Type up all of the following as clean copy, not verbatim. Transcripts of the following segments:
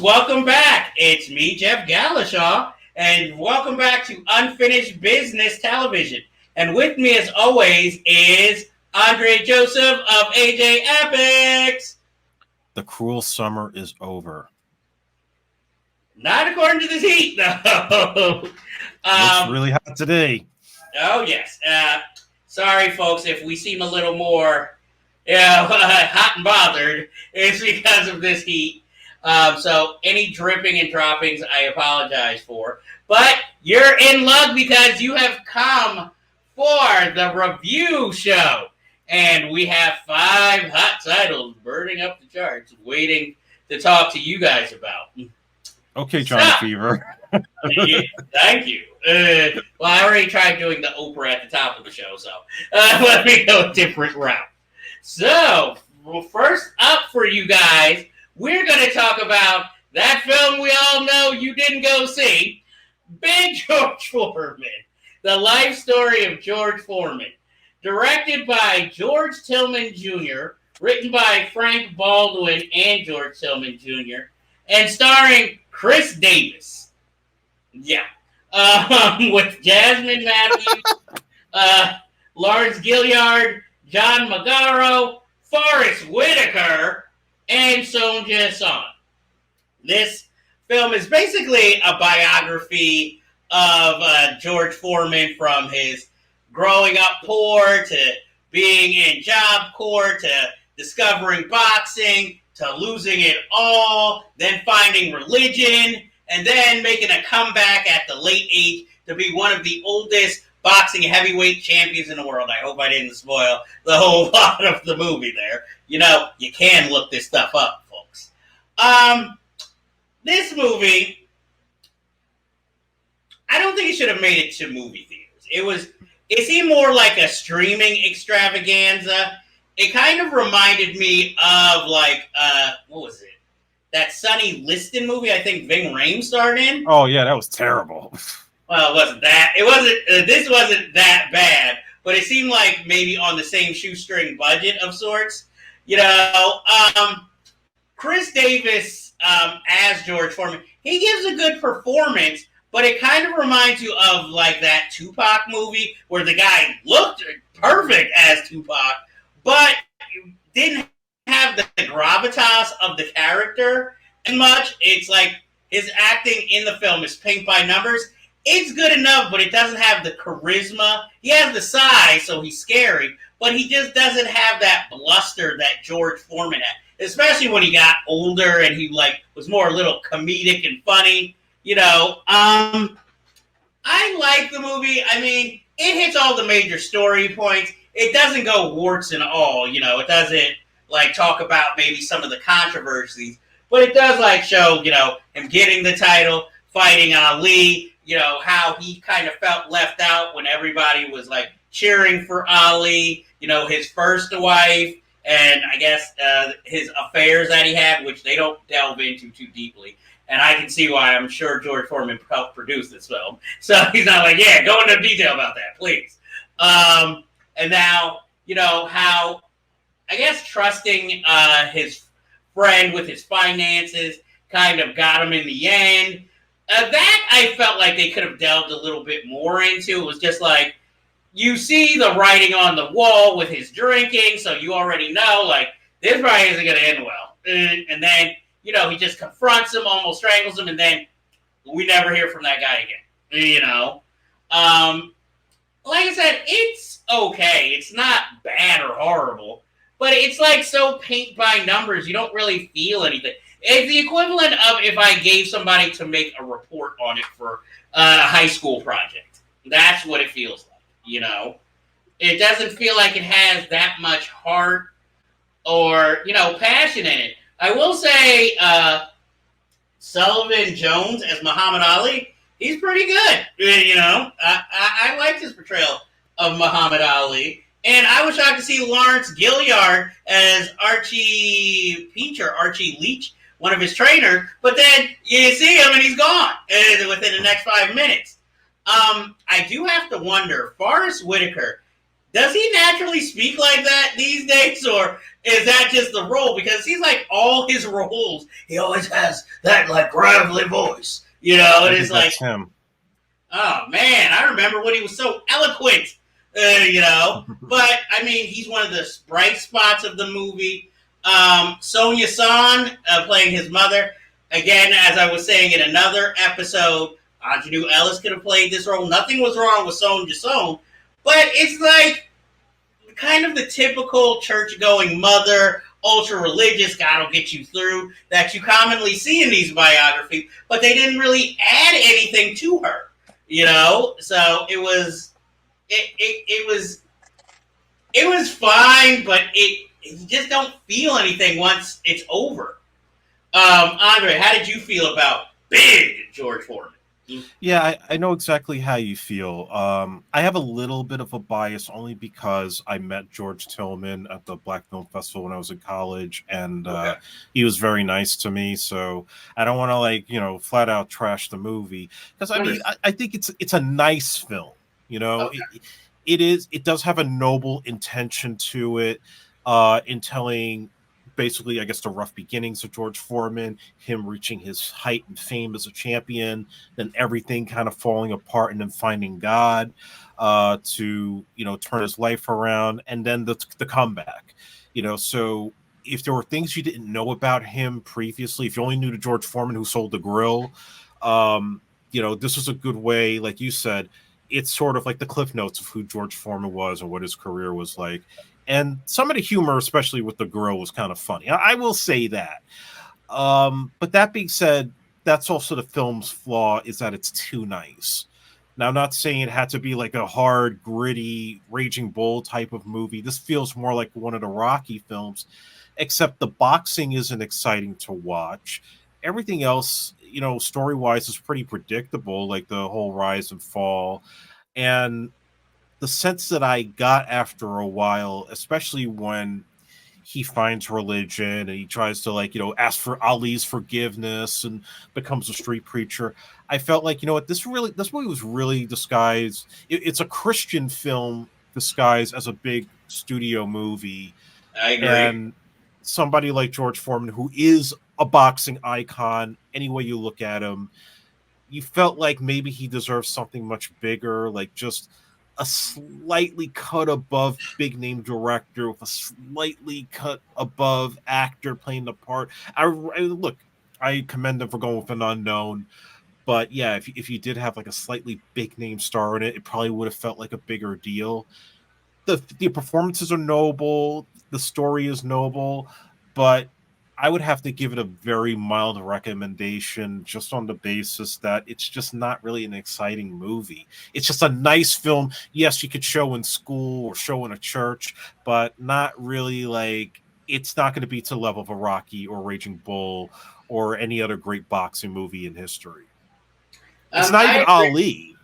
welcome back. It's me, Jeff Galashaw, and welcome back to Unfinished Business Television. And with me, as always, is Andre Joseph of AJ Epics. The cruel summer is over. Not according to this heat, though. It's really hot today. Oh, yes. Sorry, folks, if we seem a little more hot and bothered. It's because of this heat. So any dripping and droppings, I apologize for. But you're in luck because you have come for the review show. And we have 5 hot titles burning up the charts, waiting to talk to you guys about. Okay, Johnny Fever. Thank you. Well, I already tried doing the Oprah at the top of the show, so let me go a different route. So, first up for you guys, we're going to talk about that film we all know you didn't go see, Big George Foreman, the life story of George Foreman. Directed by George Tillman Jr., written by Frank Baldwin and George Tillman Jr., and starring Chris Davis. Yeah. With Jasmine Matthews, Lawrence Gilliard, John Magaro, Forrest Whitaker, and Sonja Son. This film is basically a biography of George Foreman, from his growing up poor to being in Job Corps to discovering boxing to losing it all, then finding religion, and then making a comeback at the late age to be one of the oldest boxing heavyweight champions in the world. I hope I didn't spoil the whole lot of the movie there. You know, you can look this stuff up, folks. This movie, I don't think it should have made it to movie theaters. It seemed more like a streaming extravaganza. It kind of reminded me of, like, what was it? That Sonny Liston movie I think Ving Rhames starred in. Oh, yeah, that was terrible. Well, it wasn't that. This wasn't that bad, but it seemed like maybe on the same shoestring budget of sorts. You know, Chris Davis as George Foreman, he gives a good performance, but it kind of reminds you of, like, that Tupac movie where the guy looked perfect as Tupac, but didn't have the gravitas of the character and much. It's like his acting in the film is paint by numbers. It's good enough, but it doesn't have the charisma. He has the size, so he's scary, but he just doesn't have that bluster that George Foreman had, especially when he got older and he, like, was more a little comedic and funny. You know, I like the movie. I mean, it hits all the major story points. It doesn't go warts and all, you know. It doesn't, like, talk about maybe some of the controversies, but it does, like, show, you know, him getting the title, fighting Ali, you know, how he kind of felt left out when everybody was, like, cheering for Ali, you know, his first wife, and I guess his affairs that he had, which they don't delve into too deeply. And I can see why. I'm sure George Foreman helped produce this film. So he's not like, yeah, go into detail about that, please. And now, you know, how, I guess, trusting his friend with his finances kind of got him in the end. That I felt like they could have delved a little bit more into. It was just like, you see the writing on the wall with his drinking, so you already know, like, this probably isn't going to end well. And then, you know, he just confronts him, almost strangles him, and then we never hear from that guy again. You know? Like I said, it's okay. It's not bad or horrible, but it's like so paint by numbers, you don't really feel anything. It's the equivalent of if I gave somebody to make a report on it for a high school project. That's what it feels like, you know? It doesn't feel like it has that much heart or, you know, passion in it. I will say Sullivan Jones as Muhammad Ali, he's pretty good. You know, I liked his portrayal of Muhammad Ali. And I was shocked to see Lawrence Gilliard as Archie Leach, one of his trainers. But then you see him and he's gone within the next 5 minutes. I do have to wonder, Forrest Whitaker, Does he naturally speak like that these days, or is that just the role? Because he's like all his roles, he always has that like gravelly voice, and it's like, him. Oh man, I remember when he was so eloquent, But I mean, he's one of the bright spots of the movie. Sonia Son playing his mother. Again, as I was saying in another episode, Aunjanue Ellis could have played this role. Nothing was wrong with Sonia Son, but it's like kind of the typical church-going mother, ultra-religious, God will get you through, that you commonly see in these biographies, but they didn't really add anything to her. So it was fine, but you just don't feel anything once it's over. Andre, how did you feel about big George Foreman? Yeah, I know exactly how you feel. I have a little bit of a bias only because I met George Tillman at the Black Film Festival when I was in college, and he was very nice to me. So I don't want to flat out trash the movie because I think it's a nice film. It does have a noble intention to it in telling. Basically, I guess the rough beginnings of George Foreman, him reaching his height and fame as a champion, then everything kind of falling apart, and then finding God to turn his life around, and then the comeback. So if there were things you didn't know about him previously, if you only knew the George Foreman who sold the grill, this was a good way, like you said. It's sort of like the Cliff Notes of who George Foreman was and what his career was like. And some of the humor, especially with the girl, was kind of funny. I will say that. But that being said, that's also the film's flaw, is that it's too nice. Now, I'm not saying it had to be like a hard, gritty, Raging Bull type of movie. This feels more like one of the Rocky films, except the boxing isn't exciting to watch. Everything else, story-wise, is pretty predictable, like the whole rise and fall. And the sense that I got after a while, especially when he finds religion and he tries to ask for Ali's forgiveness and becomes a street preacher, I felt like, this movie was really disguised. It's a Christian film disguised as a big studio movie. I agree. And somebody like George Foreman, who is a boxing icon, any way you look at him, you felt like maybe he deserves something much bigger, like just a slightly cut above big name director with a slightly cut above actor playing the part. I commend him for going with an unknown, but yeah, if you did have like a slightly big name star in it, it probably would have felt like a bigger deal. The performances are noble, the story is noble, but I would have to give it a very mild recommendation just on the basis that it's just not really an exciting movie. It's just a nice film. Yes, you could show in school or show in a church, but not really it's not going to be to the level of a Rocky or Raging Bull or any other great boxing movie in history. It's not even Ali.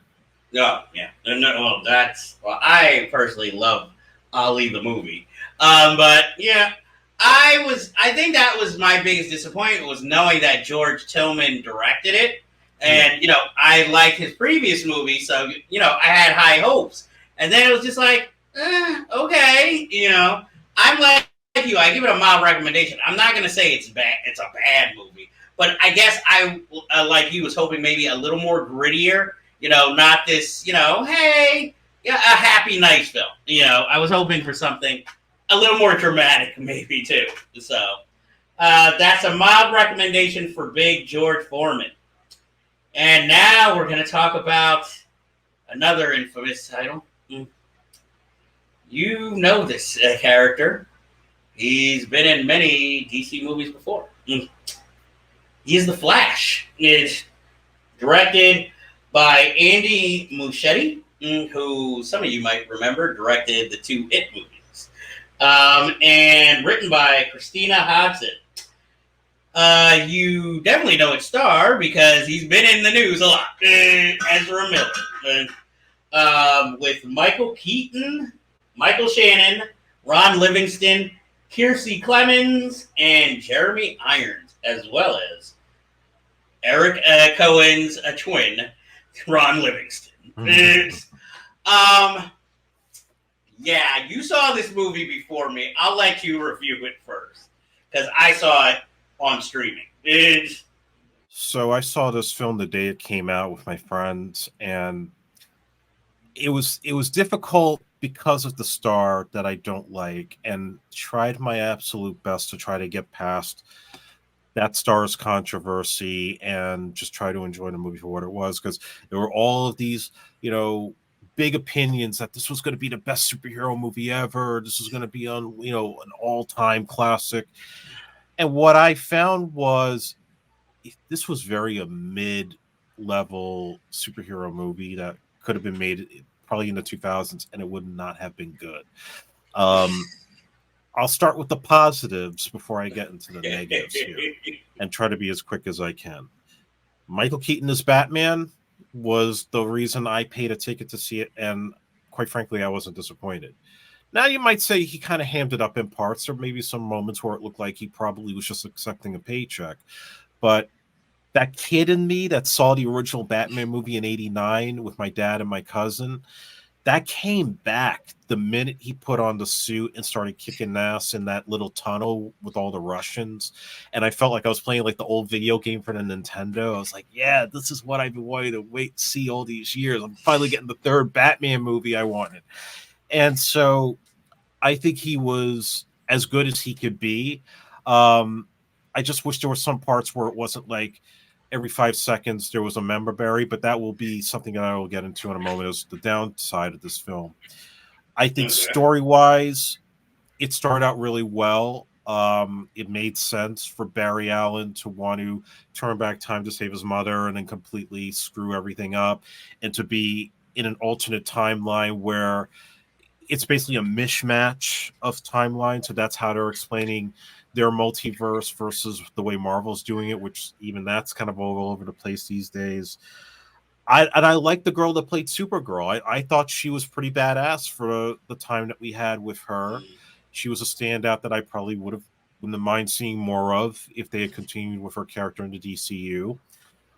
No, yeah. No, I personally love Ali the movie. But yeah, I think that was my biggest disappointment, was knowing that George Tillman directed it. And, I liked his previous movie, so, I had high hopes. And then it was just like, okay, I'm like you. I give it a mild recommendation. I'm not going to say it's bad. It's a bad movie. But I guess I, like you, was hoping maybe a little more grittier, not this, hey, a happy, nice film. I was hoping for something a little more dramatic, maybe, too. So, that's a mild recommendation for big George Foreman. And now we're going to talk about another infamous title. You know this character. He's been in many DC movies before. He is the Flash. It's directed by Andy Muschietti, who some of you might remember directed the 2 It movies. And written by Christina Hodson. You definitely know its star because he's been in the news a lot. Ezra Miller. With Michael Keaton, Michael Shannon, Ron Livingston, Kiersey Clemens, and Jeremy Irons, as well as Eric Cohen's twin, Ron Livingston. Yeah, you saw this movie before me. I'll let you review it first because I saw it on streaming. So I saw this film the day it came out with my friends, and it was difficult because of the star that I don't like, and tried my absolute best to try to get past that star's controversy and just try to enjoy the movie for what it was, because there were all of these, big opinions that this was going to be the best superhero movie ever. This was going to be on, an all-time classic. And what I found was this was very a mid-level superhero movie that could have been made probably in the 2000s, and it would not have been good. Um, I'll start with the positives before I get into the negatives here, and try to be as quick as I can. Michael Keaton as Batman was the reason I paid a ticket to see it, and quite frankly, I wasn't disappointed. Now, you might say he kind of hammed it up in parts. There may be some moments where it looked like he probably was just accepting a paycheck. But that kid in me that saw the original Batman movie in '89 with my dad and my cousin, that came back the minute he put on the suit and started kicking ass in that little tunnel with all the Russians. And I felt like I was playing like the old video game for the Nintendo. I was like, yeah, this is what I've been wanting to wait to see all these years. I'm finally getting the third Batman movie I wanted. And so I think he was as good as he could be. Um, I just wish there were some parts where it wasn't like every 5 seconds there was a member berry, but that will be something that I will get into in a moment as the downside of this film. I think Okay. story wise, it started out really well. It made sense for Barry Allen to want to turn back time to save his mother and then completely screw everything up, and to be in an alternate timeline where it's basically a mishmash of timelines. So that's how they're explaining their multiverse versus the way Marvel's doing it, which even that's kind of all over the place these days. I like the girl that played Supergirl. I thought she was pretty badass for the time that we had with her. She was a standout that I probably wouldn't mind seeing more of if they had continued with her character in the DCU.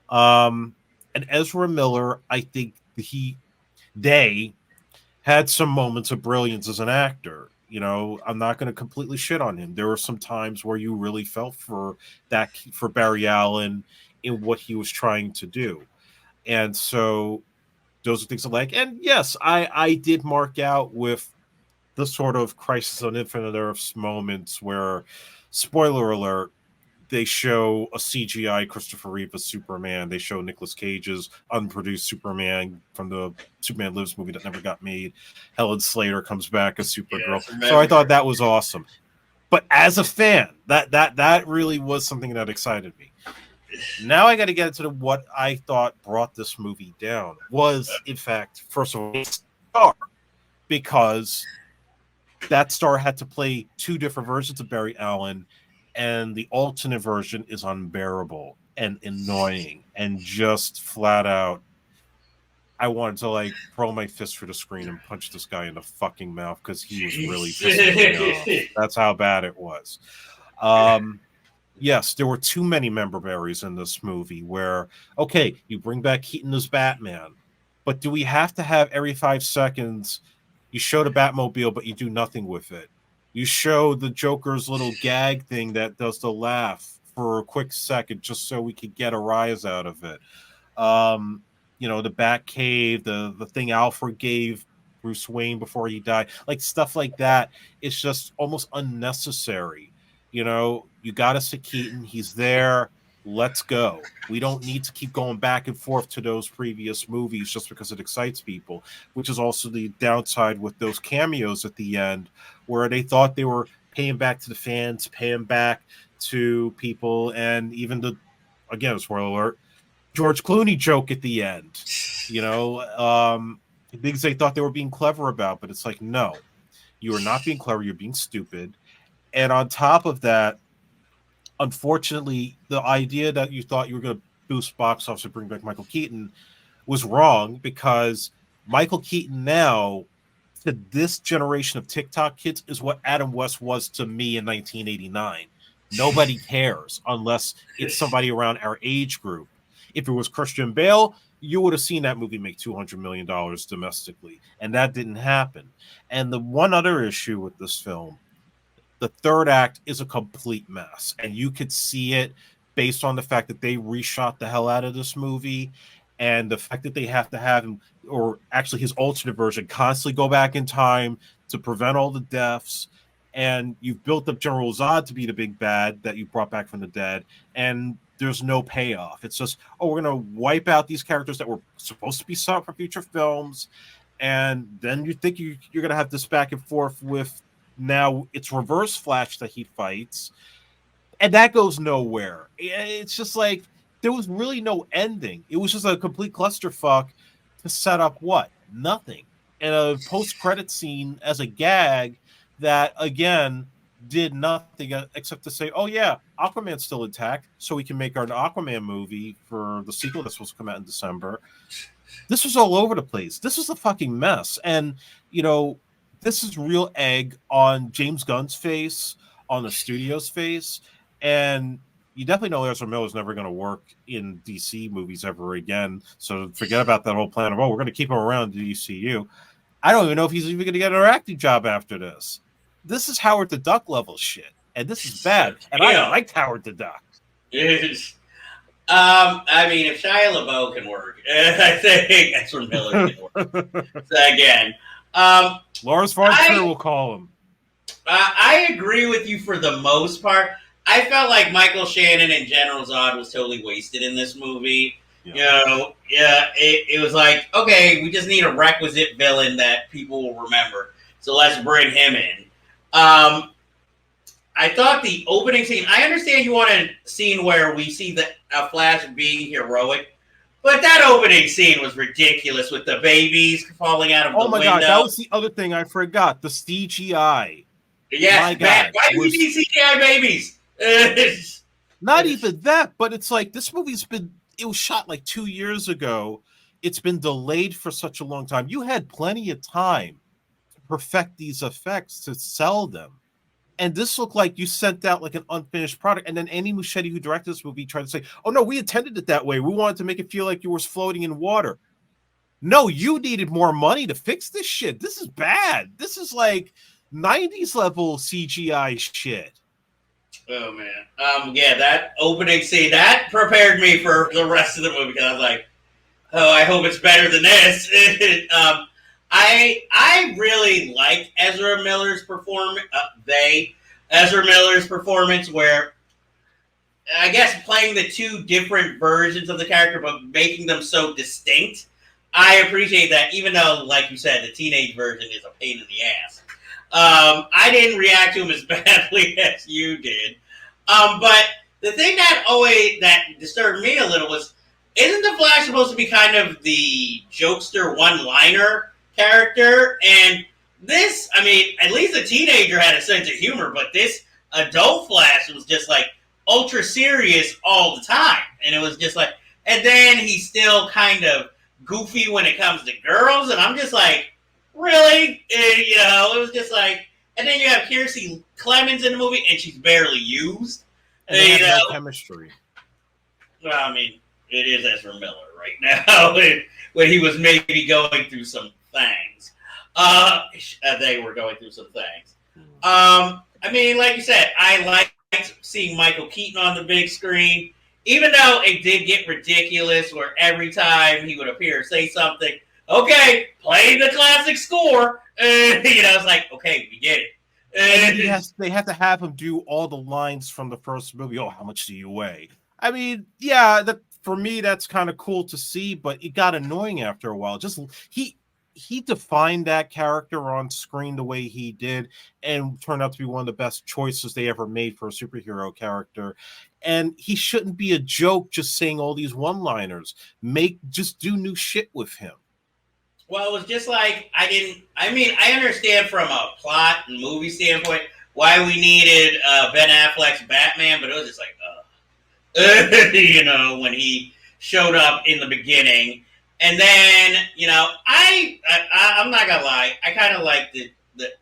Um, and Ezra Miller, I think they had some moments of brilliance as an actor. I'm not going to completely shit on him. There were some times where you really felt for Barry Allen in what he was trying to do. And so those are things I like. And yes, I did mark out with the sort of Crisis on Infinite Earths moments where, spoiler alert, they show a CGI Christopher Reeve as Superman. They show Nicolas Cage's unproduced Superman from the Superman Lives movie that never got made. Helen Slater comes back as Supergirl. Yes, So I thought remember. that was awesome. But as a fan, that really was something that excited me. Now I got to get into what I thought brought this movie down. Was, in fact, first of all, a star, because that star had to play two different versions of Barry Allen, and the alternate version is unbearable and annoying and just flat out. I wanted to like throw my fist through the screen and punch this guy in the fucking mouth because he was really pissing me off. That's how bad it was. Um, yes, there were too many member berries in this movie where, okay, you bring back Keaton as Batman, but do we have to have every 5 seconds you show the Batmobile, but you do nothing with it? You show the Joker's little gag thing that does the laugh for a quick second just so we could get a rise out of it. Um, the Batcave, the thing Alfred gave Bruce Wayne before he died, like stuff like that. It's just almost unnecessary. You got us a Keaton. He's there. Let's go. We don't need to keep going back and forth to those previous movies just because it excites people, which is also the downside with those cameos at the end, where they thought they were paying back to the fans, paying back to people, and even again, spoiler alert, George Clooney joke at the end, things they thought they were being clever about, but it's like, no, you are not being clever. You're being stupid. And on top of that, unfortunately, the idea that you thought you were going to boost box office and bring back Michael Keaton was wrong, because Michael Keaton now, to this generation of TikTok kids, is what Adam West was to me in 1989. Nobody cares unless it's somebody around our age group. If it was Christian Bale, you would have seen that movie make $200 million domestically, and that didn't happen. And the one other issue with this film, the third act is a complete mess, and you could see it based on the fact that they reshot the hell out of this movie, and the fact that they have to have him, or actually his alternate version, constantly go back in time to prevent all the deaths. And you've built up General Zod to be the big bad that you brought back from the dead, and there's no payoff. It's just, oh, we're going to wipe out these characters that were supposed to be set up for future films, and then you think you're going to have this back and forth with, now it's Reverse Flash that he fights, and that goes nowhere. It's just like there was really no ending. It was just a complete clusterfuck to set up what? Nothing. And a post-credit scene as a gag that, again, did nothing except to say, oh, yeah, Aquaman's still intact, so we can make our Aquaman movie for the sequel that's supposed to come out in December. This was all over the place. This was a fucking mess. And, you know, this is real egg on James Gunn's face, on the studio's face, and you definitely know Ezra Miller is never going to work in DC movies ever again. So forget about that whole plan of, oh, we're going to keep him around in the DCU. I don't even know if he's even going to get an acting job after this. This is Howard the Duck level shit, and this is bad. And I liked Howard the Duck. I mean, if Shia LaBeouf can work, I think Ezra Miller can work. So again, Lawrence von Trier will call him. I agree with you for the most part. I felt like Michael Shannon and General Zod was totally wasted in this movie. Yeah. You know, it was like, okay, we just need a requisite villain that people will remember, so let's bring him in. I thought the opening scene, I understand you want a scene where we see the Flash being heroic, but that opening scene was ridiculous with the babies falling out of the window. Oh my God, that was the other thing I forgot, the CGI. Yes, why do we need CGI babies? Not even that, but it's like, this movie's been, it was shot like 2 years ago. It's been delayed for such a long time. You had plenty of time to perfect these effects to sell them. And this looked like you sent out like an unfinished product. And then Andy Muschietti, who directed this movie, tried to say, oh, no, we intended it that way. We wanted to make it feel like you were floating in water. No, you needed more money to fix this shit. This is bad. This is like 90s level CGI shit. Oh, man. Yeah, that opening scene, that prepared me for the rest of the movie, because I was like, oh, I hope it's better than this. I really liked Ezra Miller's performance. Ezra Miller's performance, where I guess playing the two different versions of the character, but making them so distinct. I appreciate that, even though, like you said, the teenage version is a pain in the ass. I didn't react to him as badly as you did. But the thing that disturbed me a little was, isn't the Flash supposed to be kind of the jokester one-liner character? And this, I mean, at least the teenager had a sense of humor, but this adult Flash was just like ultra serious all the time. And it was just like, and then he's still kind of goofy when it comes to girls. And I'm just like, really? And, you know, it was just like, and then you have Kiersey Clemons in the movie, and she's barely used. And they have no chemistry. Well, I mean, it is Ezra Miller right now, when he was maybe going through some things. They were going through some things. I mean, like you said, I liked seeing Michael Keaton on the big screen, even though it did get ridiculous, where every time he would appear and say something, okay, play the classic score. You know, it's like, okay, we get it. And they have to have him do all the lines from the first movie. Oh, how much do you weigh? I mean, yeah, for me, that's kind of cool to see, but it got annoying after a while. Just he defined that character on screen the way he did, and turned out to be one of the best choices they ever made for a superhero character. And he shouldn't be a joke just saying all these one-liners. Just do new shit with him. Well, it was just like, I understand from a plot and movie standpoint why we needed Ben Affleck's Batman, but it was just like, you know, when he showed up in the beginning. And then, you know, I'm not gonna lie, I kind of liked the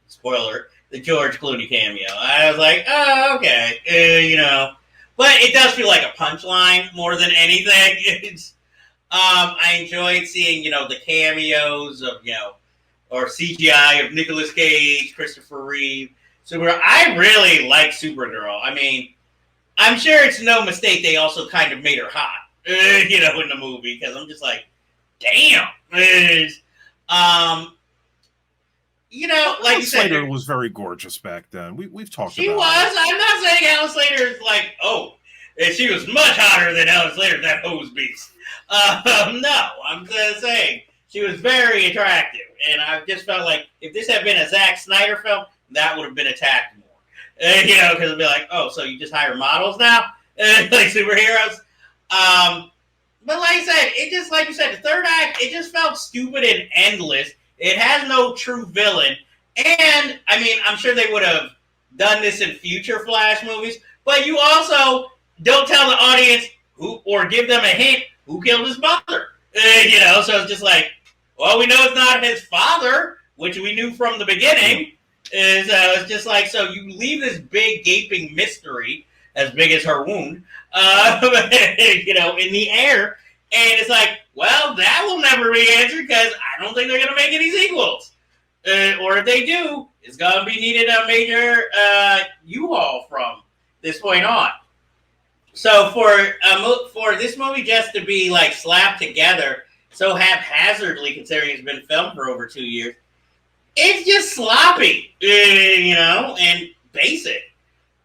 spoiler, the George Clooney cameo. I was like, oh, okay, you know. But it does feel like a punchline more than anything. I enjoyed seeing, the cameos of, or CGI of Nicolas Cage, Christopher Reeve. Supergirl. I really like Supergirl. I mean, I'm sure it's no mistake they also kind of made her hot, in the movie, because I'm just like, damn. Um, like Alan you said, Slater was very gorgeous back then. We've talked she about was. it. I'm not saying Alice Slater is like, oh, and she was much hotter than Alice Slater, that hose beast. No, I'm just saying she was very attractive, and I just felt like if this had been a Zack Snyder film, that would have been attacked more. Because it'd be like, oh, so you just hire models now, like superheroes. But like I said, it just like you said, the third act, it just felt stupid and endless. It has no true villain. And I mean, I'm sure they would have done this in future Flash movies, but you also don't tell the audience who or give them a hint who killed his mother. So it's just like, well, we know it's not his father, which we knew from the beginning. It's just like, so you leave this big gaping mystery, as big as her wound, in the air, and it's like, well, that will never be answered because I don't think they're going to make any sequels. Or if they do, it's going to be needed a major U-Haul from this point on. So for this movie just to be like slapped together so haphazardly, considering it's been filmed for over 2 years, it's just sloppy, and basic,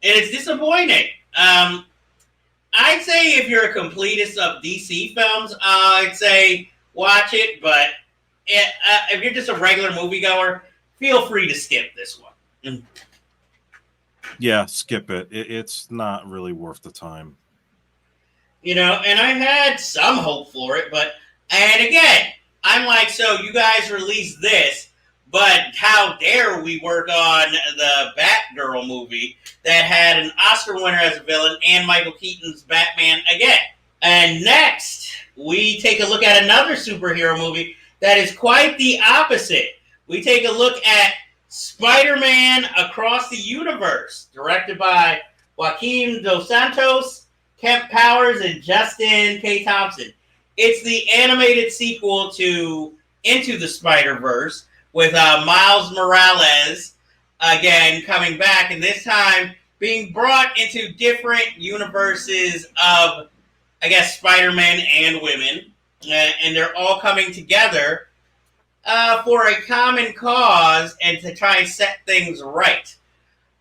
and it's disappointing. I'd say if you're a completist of DC films, I'd say watch it, but if you're just a regular moviegoer, feel free to skip this one. Yeah, skip it. It's not really worth the time. And I had some hope for it, and again, I'm like, so you guys released this, but how dare we work on the Batgirl movie that had an Oscar winner as a villain and Michael Keaton's Batman again. And next, we take a look at another superhero movie that is quite the opposite. We take a look at Spider-Man Across the Universe, directed by Joaquin Dos Santos, Kemp Powers, and Justin K. Thompson. It's the animated sequel to Into the Spider-Verse, with Miles Morales again coming back, and this time being brought into different universes of, I guess, Spider-Man and women, and they're all coming together for a common cause and to try and set things right.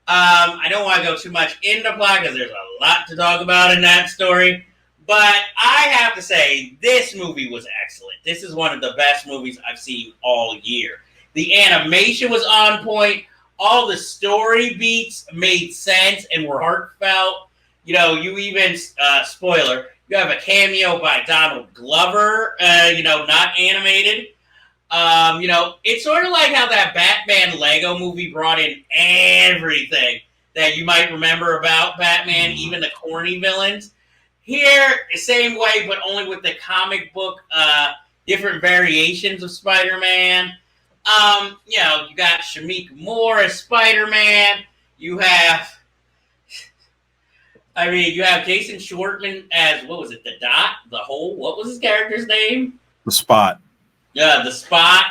I don't want to go too much into plot because there's a lot to talk about in that story, but I have to say this movie was excellent. This is one of the best movies I've seen all year. The animation was on point. All the story beats made sense and were heartfelt. You even, spoiler, you have a cameo by Donald Glover, not animated. It's sort of like how that Batman Lego movie brought in everything that you might remember about Batman, even the corny villains. Here, same way, but only with the comic book, different variations of Spider-Man. You got Shamik Moore as Spider-Man. You have Jason Schwartzman as, what was it, the Dot? The Hole? What was his character's name? The Spot. Yeah, the Spot.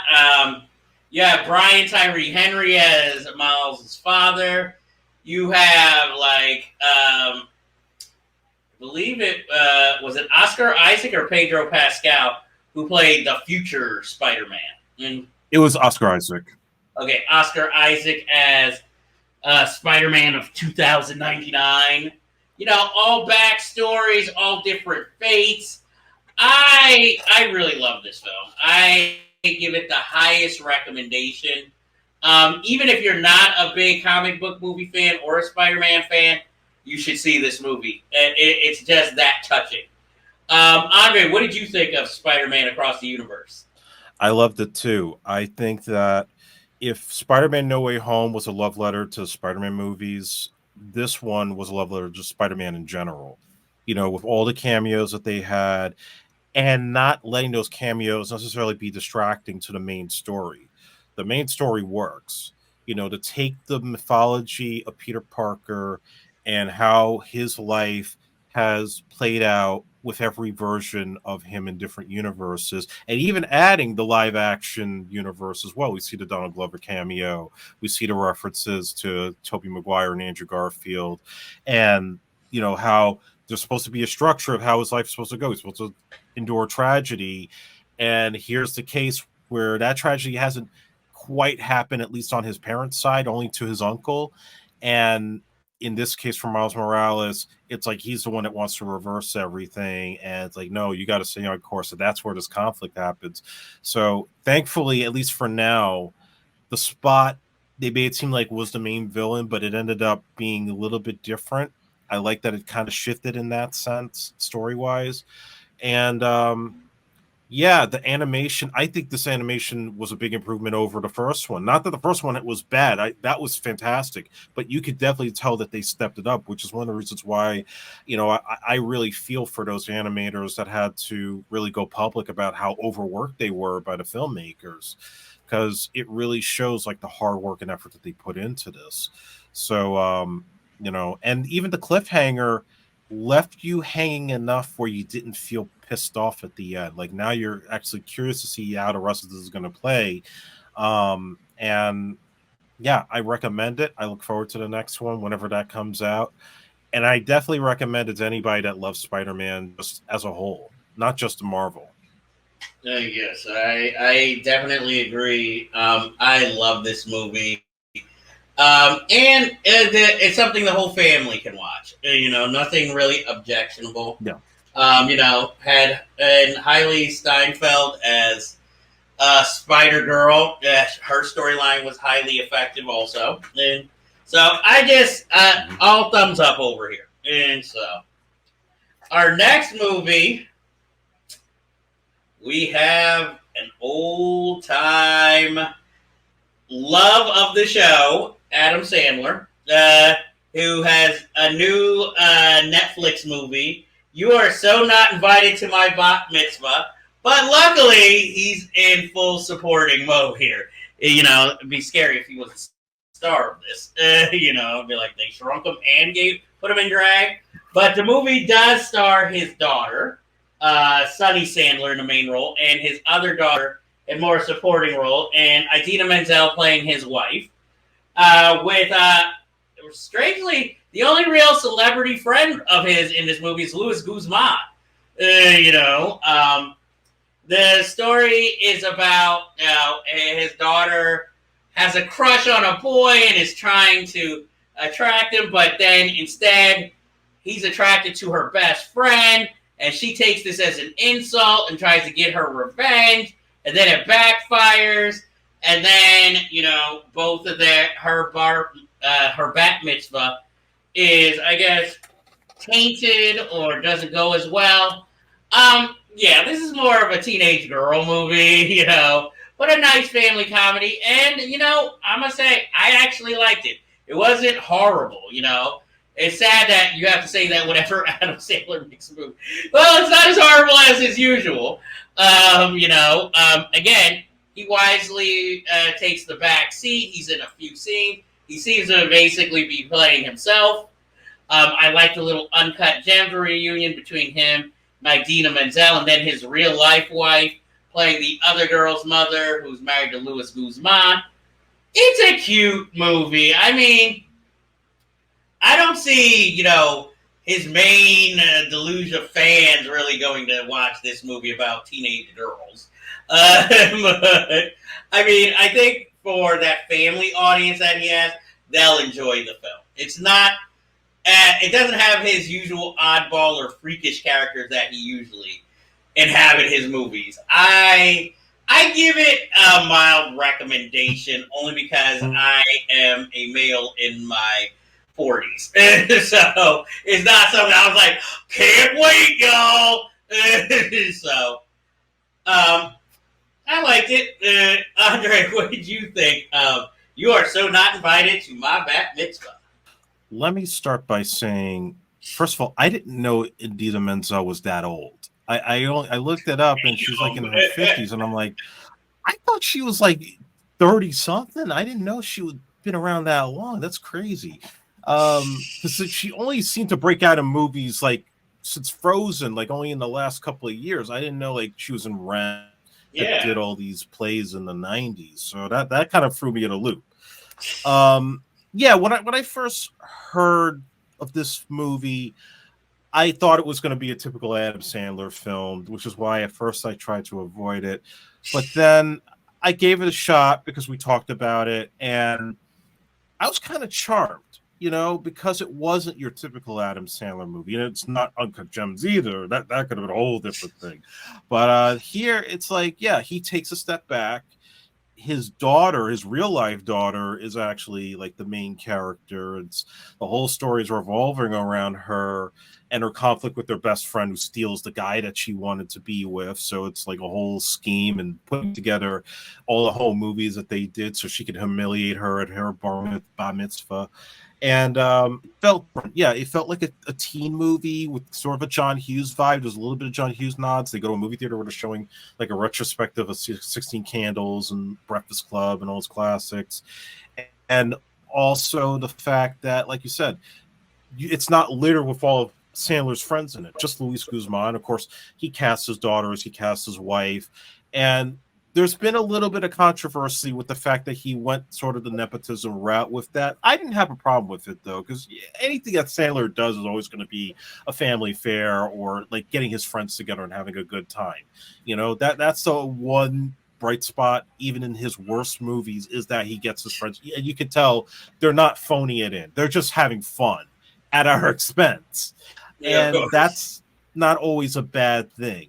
You have Brian Tyree Henry as Miles' father. You have, I believe it was it Oscar Isaac or Pedro Pascal who played the future Spider-Man. And it was Oscar Isaac. Okay, Oscar Isaac as Spider-Man of 2099. All backstories, all different fates. I really love this film. I give it the highest recommendation. Even if you're not a big comic book movie fan or a Spider-Man fan, you should see this movie. It's just that touching. Andre, what did you think of Spider-Man Across the Universe? I loved it too. I think that if Spider-Man No Way Home was a love letter to Spider-Man movies, this one was a love letter to Spider-Man in general. With all the cameos that they had, and not letting those cameos necessarily be distracting to the main story. The main story works. To take the mythology of Peter Parker and how his life has played out with every version of him in different universes, and even adding the live action universe as well. We see the Donald Glover cameo, we see the references to Tobey Maguire and Andrew Garfield, and how there's supposed to be a structure of how his life is supposed to go. He's supposed to endure tragedy, and here's the case where that tragedy hasn't quite happened, at least on his parents' side, only to his uncle. And in this case for Miles Morales, it's like he's the one that wants to reverse everything, and it's like, no, you got to stay on course. So that's where this conflict happens. So thankfully, at least for now, the Spot they made it seem like was the main villain, but it ended up being a little bit different. I like that it kind of shifted in that sense, story wise, and yeah, the animation. I think this animation was a big improvement over the first one. Not that the first one it was bad. That was fantastic, but you could definitely tell that they stepped it up, which is one of the reasons why, I really feel for those animators that had to really go public about how overworked they were by the filmmakers, because it really shows like the hard work and effort that they put into this. So, and even the cliffhanger left you hanging enough where you didn't feel pissed off at the end. Like now you're actually curious to see how the rest of this is going to play. And yeah, I recommend it. I look forward to the next one whenever that comes out. And I definitely recommend it to anybody that loves Spider-Man just as a whole, not just Marvel. Yes, I definitely agree. I love this movie. And it's something the whole family can watch. Nothing really objectionable. Yeah. Had Hailey Steinfeld as Spider Girl. Her storyline was highly effective, also. And so I just all thumbs up over here. And so our next movie, we have an old time love of the show, Adam Sandler, who has a new Netflix movie. You Are So Not Invited to My Bat Mitzvah, but luckily he's in full supporting mode here. It'd be scary if he was a star of this. Be like they shrunk him and put him in drag. But the movie does star his daughter, Sunny Sandler, in the main role, and his other daughter in more supporting role, and Idina Menzel playing his wife. With strangely, the only real celebrity friend of his in this movie is Luis Guzman. The story is about his daughter has a crush on a boy and is trying to attract him, but then instead he's attracted to her best friend, and she takes this as an insult and tries to get her revenge, and then it backfires. And then, both of her bat mitzvah is, I guess, tainted or doesn't go as well. Yeah, this is more of a teenage girl movie, but a nice family comedy. And, I'm going to say, I actually liked it. It wasn't horrible, It's sad that you have to say that whenever Adam Sandler makes a movie. Well, it's not as horrible as his usual. Again, he wisely takes the back seat. He's in a few scenes. He seems to basically be playing himself. I like the little uncut gems reunion between him and Idina Menzel, and then his real life wife playing the other girl's mother, who's married to Luis Guzman. It's a cute movie. I mean, I don't see, his main deluge of fans really going to watch this movie about teenage girls. But, I mean, I think for that family audience that he has, they'll enjoy the film. It's not, it doesn't have his usual oddball or freakish characters that he usually inhabit his movies. I give it a mild recommendation only because I am a male in my 40s. So it's not something I was like, can't wait, y'all. So, I liked it. Andre, what did you think of You Are So Not Invited to My Bat Mitzvah? Let me start by saying, first of all, I didn't know Idina Menzel was that old. I looked it up, and she's like in her 50s, and I'm like, I thought she was like 30 something. I didn't know she had been around that long. That's crazy. Because she only seemed to break out in movies like since Frozen, like only in the last couple of years. I didn't know like she was in Rent, that Yeah. did all these plays in the '90s. So that kind of threw me in a loop. Yeah, when I first heard of this movie, I thought it was going to be a typical Adam Sandler film, which is why at first I tried to avoid it. But then I gave it a shot because we talked about it, and I was kind of charmed, because it wasn't your typical Adam Sandler movie, and it's not Uncut Gems either. That could have been a whole different thing. But here, it's like, yeah, he takes a step back. His daughter, his real life daughter, is actually like the main character. It's the whole story is revolving around her and her conflict with her best friend who steals the guy that she wanted to be with. So it's like a whole scheme and putting together all the whole movies that they did so she could humiliate her at her bar mitzvah. And it felt like a teen movie with sort of a John Hughes vibe. There's a little bit of John Hughes nods. They go to a movie theater where they're showing like a retrospective of 16 Candles and Breakfast Club and all those classics. And also the fact that, like you said, it's not littered with all of Sandler's friends in it, just Luis Guzman. Of course, he casts his daughters, he casts his wife. And there's been a little bit of controversy with the fact that he went sort of the nepotism route with that. I didn't have a problem with it, though, because anything that Sandler does is always going to be a family affair or like getting his friends together and having a good time. That's the one bright spot, even in his worst movies, is that he gets his friends. And you can tell they're not phoning it in. They're just having fun at our expense. Yeah, and that's not always a bad thing.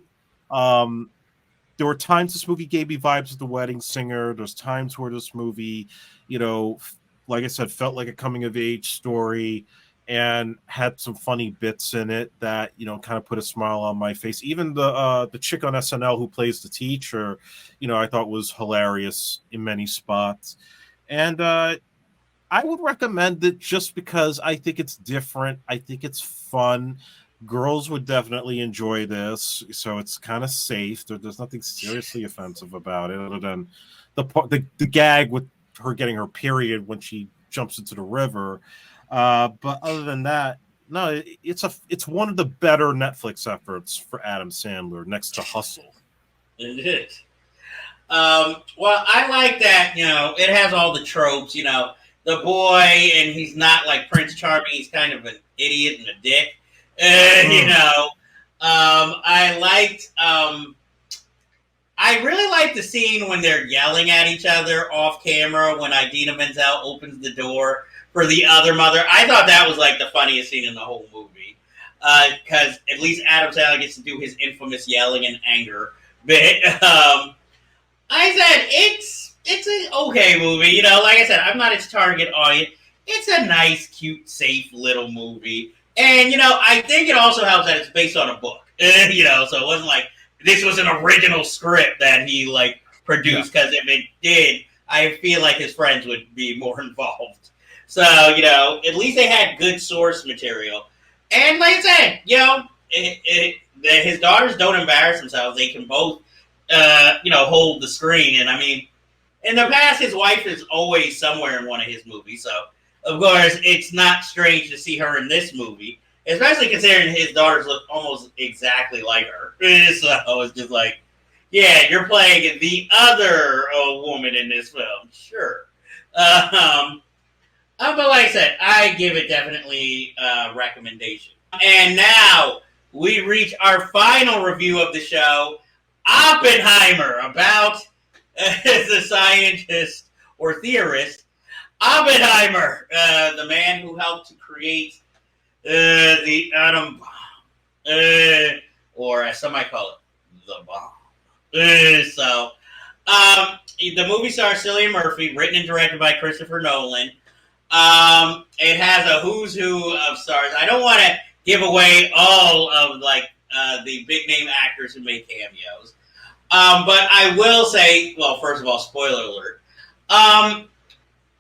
There were times this movie gave me vibes of The Wedding Singer. There's times where this movie, like I said, felt like a coming of age story and had some funny bits in it that, kind of put a smile on my face. Even the chick on SNL who plays the teacher, I thought was hilarious in many spots. And I would recommend it just because I think it's different. I think it's fun. Girls would definitely enjoy this, so it's kind of safe. There's nothing seriously offensive about it, other than the gag with her getting her period when she jumps into the river. But other than that, no, it's one of the better Netflix efforts for Adam Sandler, next to Hustle. It is. Well, I like that. It has all the tropes. The boy, and he's not like Prince Charming. He's kind of an idiot and a dick. I liked. I really liked the scene when they're yelling at each other off camera when Idina Menzel opens the door for the other mother. I thought that was like the funniest scene in the whole movie, because at least Adam Sandler gets to do his infamous yelling and anger bit. I said it's an okay movie. Like I said, I'm not its target audience. It's a nice, cute, safe little movie. And, I think it also helps that it's based on a book. So it wasn't like this was an original script that he, produced. Because if it did, I feel like his friends would be more involved. So, at least they had good source material. And like I said, his daughters don't embarrass themselves. They can both, hold the screen. And, I mean, in the past, his wife is always somewhere in one of his movies. So, of course, it's not strange to see her in this movie, especially considering his daughters look almost exactly like her. So it's just like, yeah, you're playing the other woman in this film. Sure. But like I said, I give it definitely a recommendation. And now we reach our final review of the show, Oppenheimer, about the scientist or theorist Oppenheimer, the man who helped to create the atom bomb, or as some might call it, the bomb. The movie stars Cillian Murphy, written and directed by Christopher Nolan. It has a who's who of stars. I don't want to give away all of the big name actors who make cameos, but I will say, well, first of all, spoiler alert.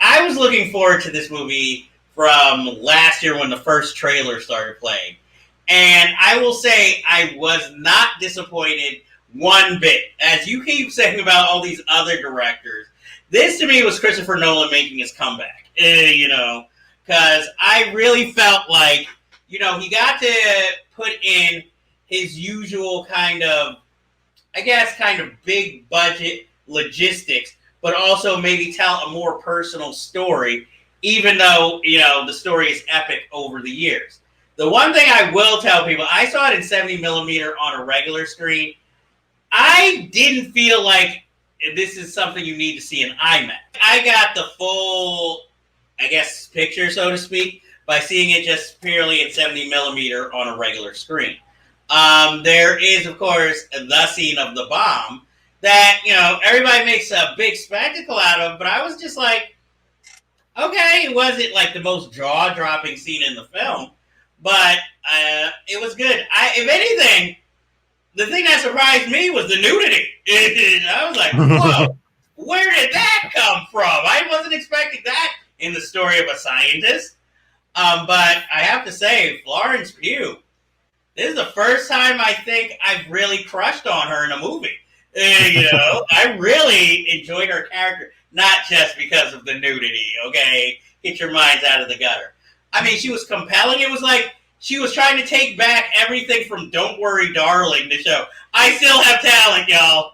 I was looking forward to this movie from last year when the first trailer started playing. And I will say I was not disappointed one bit. As you keep saying about all these other directors, this to me was Christopher Nolan making his comeback. Because I really felt like, he got to put in his usual kind of, I guess, kind of big budget logistics, but also maybe tell a more personal story, even though, the story is epic over the years. The one thing I will tell people, I saw it in 70 millimeter on a regular screen. I didn't feel like this is something you need to see in IMAX. I got the full, I guess, picture, so to speak, by seeing it just purely at 70 millimeter on a regular screen. There is, of course, the scene of the bomb that, everybody makes a big spectacle out of, but I was just like, okay, it wasn't like the most jaw-dropping scene in the film, but it was good. If anything, the thing that surprised me was the nudity. I was like, whoa, where did that come from? I wasn't expecting that in the story of a scientist. But I have to say, Florence Pugh, this is the first time I think I've really crushed on her in a movie. I really enjoyed her character, not just because of the nudity, okay? Get your minds out of the gutter. I mean, she was compelling. It was like she was trying to take back everything from Don't Worry, Darling to show I still have talent, y'all.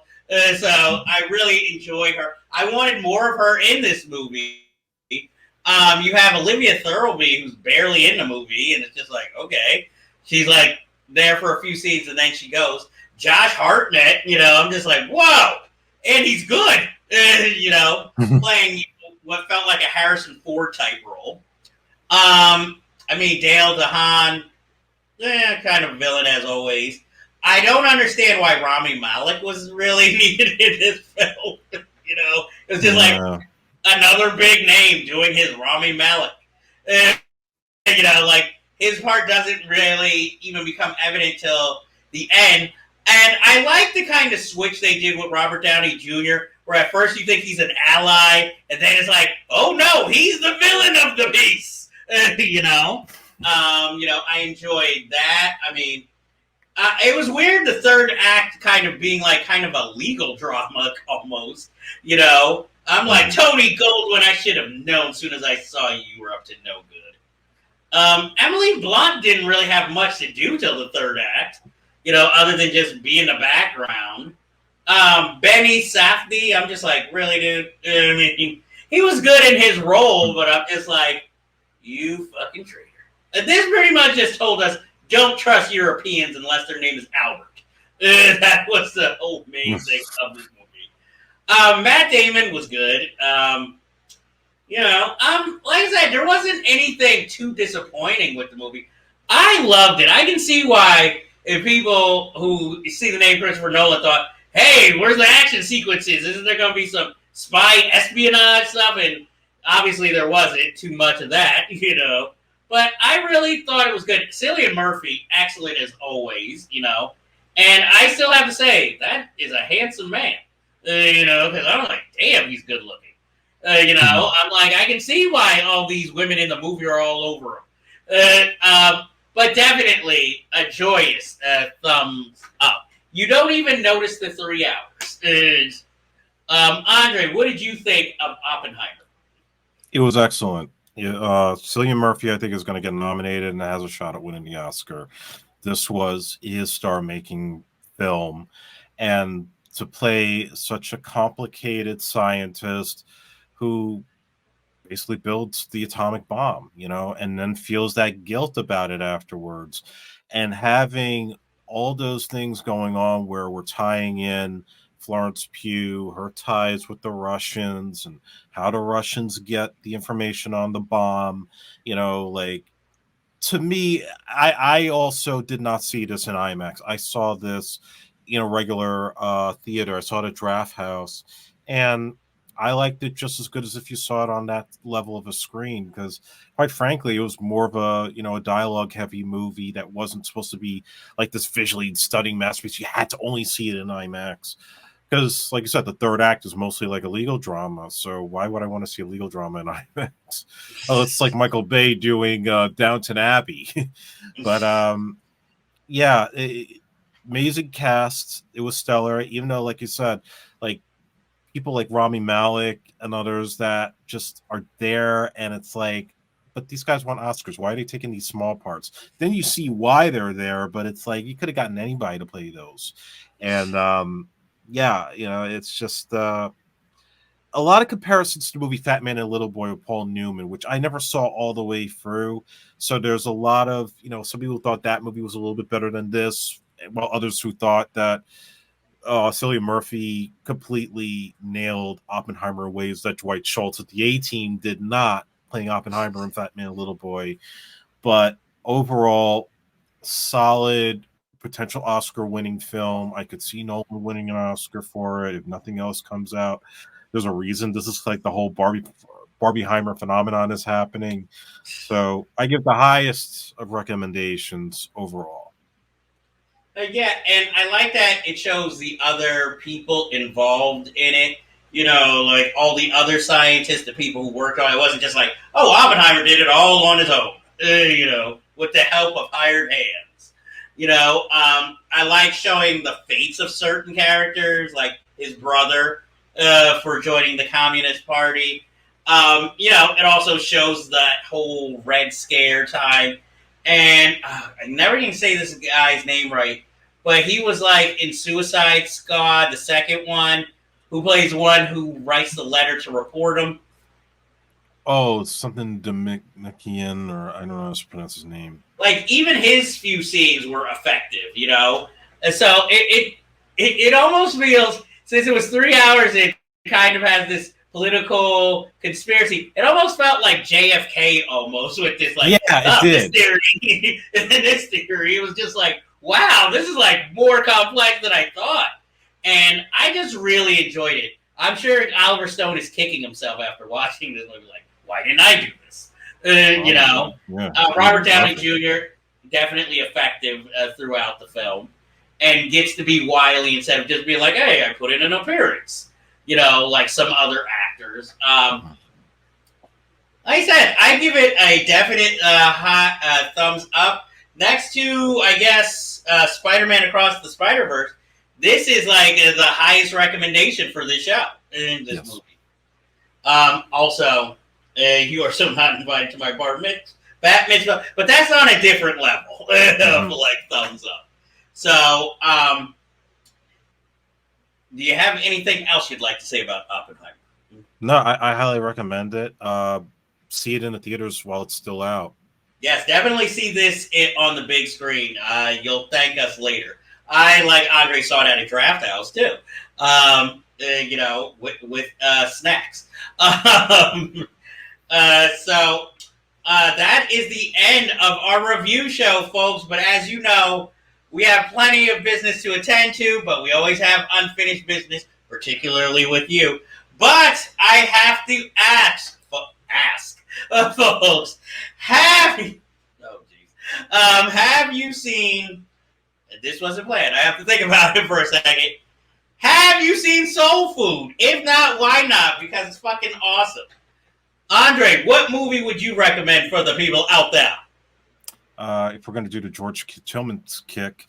So I really enjoyed her. I wanted more of her in this movie. You have Olivia Thirlby, who's barely in the movie, and it's just like, okay. She's like there for a few scenes, and then she goes. Josh Hartnett, I'm just like, whoa! And he's good, playing what felt like a Harrison Ford type role. I mean, Dale DeHaan, kind of villain as always. I don't understand why Rami Malek was really needed in this film. It was just like another big name doing his Rami Malek. Like his part doesn't really even become evident till the end. And I like the kind of switch they did with Robert Downey Jr., where at first you think he's an ally, and then it's like, oh no, he's the villain of the piece. I enjoyed that. I mean, it was weird the third act kind of being like kind of a legal drama almost. I'm like, Tony Goldwyn, I should have known as soon as I saw you were up to no good. Emily Blunt didn't really have much to do till the third act, other than just be in the background. Benny Safdie, I'm just like, really, dude? I mean, he was good in his role, but I'm just like, you fucking traitor. This pretty much just told us, don't trust Europeans unless their name is Albert. That was the whole main thing of this movie. Matt Damon was good. Like I said, there wasn't anything too disappointing with the movie. I loved it. I can see why if people who see the name Christopher Nolan thought, hey, where's the action sequences? Isn't there going to be some spy espionage stuff? And obviously there wasn't too much of that, But I really thought it was good. Cillian Murphy, excellent as always, And I still have to say, that is a handsome man, because I'm like, damn, he's good looking. I'm like, I can see why all these women in the movie are all over him. But definitely a joyous thumbs up. You don't even notice the 3 hours. Andre, what did you think of Oppenheimer? It was excellent. Cillian Murphy, I think, is going to get nominated and has a shot at winning the Oscar. This was his star-making film. And to play such a complicated scientist who basically builds the atomic bomb, and then feels that guilt about it afterwards. And having all those things going on where we're tying in Florence Pugh, her ties with the Russians, and how the Russians get the information on the bomb, to me, I also did not see this in IMAX. I saw this in a regular theater. I saw it at Draft House, and I liked it just as good as if you saw it on that level of a screen, because quite frankly, it was more of a, a dialogue heavy movie that wasn't supposed to be like this visually stunning masterpiece. You had to only see it in IMAX because, like you said, the third act is mostly like a legal drama. So why would I want to see a legal drama in IMAX? Oh, it's like Michael Bay doing Downton Abbey. But amazing cast. It was stellar, even though, like you said, like, people like Rami Malek and others that just are there, and it's like, but these guys won Oscars. Why are they taking these small parts? Then you see why they're there, but it's like you could have gotten anybody to play those. And yeah, it's just a lot of comparisons to the movie Fat Man and Little Boy with Paul Newman, which I never saw all the way through. So there's a lot of, some people thought that movie was a little bit better than this, while others who thought that Cillian Murphy completely nailed Oppenheimer in ways that Dwight Schultz at the A-Team did not, playing Oppenheimer and Fat Man and Little Boy. But overall, solid potential Oscar-winning film. I could see Nolan winning an Oscar for it if nothing else comes out. There's a reason this is like the whole Barbieheimer phenomenon is happening. So I give the highest of recommendations overall. Yeah, and I like that it shows the other people involved in it. Like all the other scientists, the people who worked on it. It wasn't just like, oh, Oppenheimer did it all on his own, with the help of hired hands. I like showing the fates of certain characters, like his brother, for joining the Communist Party. It also shows that whole Red Scare time. And I never can say this guy's name right, but he was like in Suicide Squad, the second one, who plays one who writes the letter to report him. Oh, something Dominikian, or I don't know how to pronounce his name. Like, even his few scenes were effective, And so it almost feels, since it was 3 hours, it kind of has this political conspiracy. It almost felt like JFK almost, with this, like, it did. This theory, and then this theory. It was just like, wow, this is like more complex than I thought. And I just really enjoyed it. I'm sure Oliver Stone is kicking himself after watching this movie, like, why didn't I do this? Robert Downey Jr., definitely effective throughout the film, and gets to be wily instead of just being like, hey, I put in an appearance, like some other actors. Like I said, I give it a definite high thumbs up. Next to, I guess, Spider-Man Across the Spider-Verse, this is like the highest recommendation for this show in this movie. Also, you are so not invited to my bat mitzvah, but that's on a different level of like thumbs up. So, do you have anything else you'd like to say about Oppenheimer? No, I highly recommend it. See it in the theaters while it's still out. Yes, definitely see this on the big screen. You'll thank us later. I, like Andre, saw it at a draft house too. With snacks. So that is the end of our review show, folks. But as you know, we have plenty of business to attend to, but we always have unfinished business, particularly with you. But I have to ask, folks, have you seen? This wasn't planned. I have to think about it for a second. Have you seen Soul Food? If not, why not? Because it's fucking awesome. Andre, what movie would you recommend for the people out there? If we're going to do the George Tillman's kick,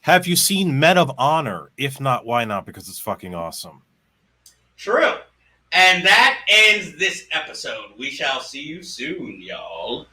have you seen Men of Honor? If not, why not? Because it's fucking awesome. True. And that ends this episode. We shall see you soon, y'all.